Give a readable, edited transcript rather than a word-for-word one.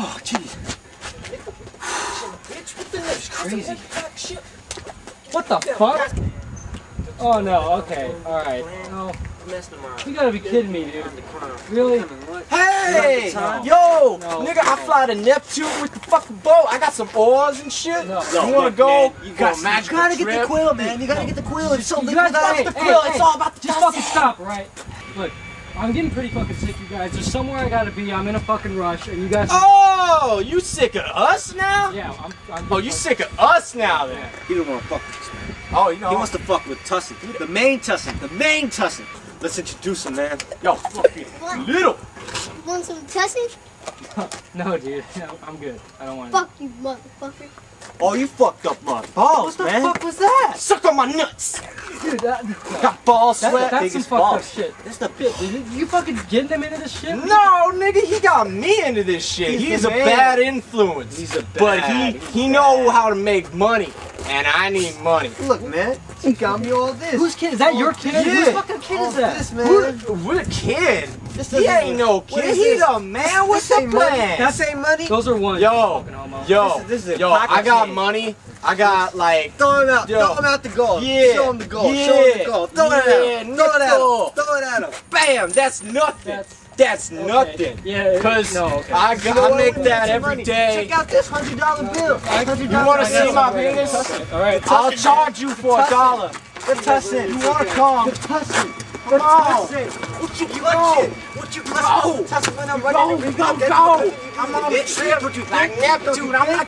Oh, jeez. That's Crazy. What the fuck? Oh no, okay, alright. No. You gotta be kidding me, dude. Really? Hey! No. Yo! No. Nigga, I fly to Neptune with the fucking boat. I got some oars and shit. No. You wanna go? Man, you gotta get the quill, man. You gotta get the quill. It's so You liquid. guys, Fuck the quill. It's all about the just fucking stop, right? Look, I'm getting pretty fucking sick, you guys. There's somewhere I gotta be. I'm in a fucking rush, and you guys. Oh, you sick of us now? Yeah, I'm Oh, you sick of us now then? He don't want to fuck with us, man. Oh, you know. He wants to fuck with Tussin. The main Tussin. The main Tussin. Let's introduce him, man. Yo, fuck you. Little. You want some tussin? No, dude. No, I'm good. I don't want it. Fuck you, motherfucker. Oh, you fucked up my balls, man. What the fuck was that? Suck on my nuts. Dude, that. Got ball sweat. That's some biggest fucked up balls. shit. That's the bit. You fucking getting them into this shit? No, nigga, he got me into this shit. He's He's the a man. bad influence. He's a But bad. he know how to make money, and I need money. Look, man. He got me all this. Whose kid? Is that your kid? Yeah. Whose fucking kid is that? This, man. What a kid. This He doesn't ain't even- no What kid. is He this? the man. What's This the ain't money. plan? This ain't money. Those are ones. Yo, Fucking homo. yo, This is a yo, pocket I got change. money. I got like, Throw him out. Yo. Throw him out the goal. Yeah. Show him the goal. Yeah. Show him the goal. Throw it at him. Throw it at Nico. him. Throw it at him. bam, that's nothing. That's Okay. nothing. Yeah. Cause no, okay. I You know what? make We that got some every money. day. Check out this $100 bill. You wanna see my penis? All right. I'll charge you for $1. The Tussin. You wanna come? The Tussin. Come on. What you Go. clutch it? What you clutch Go. it? Tussin when I'm Go, running. go, go. I'm on the trip. Like Neptune. I'm not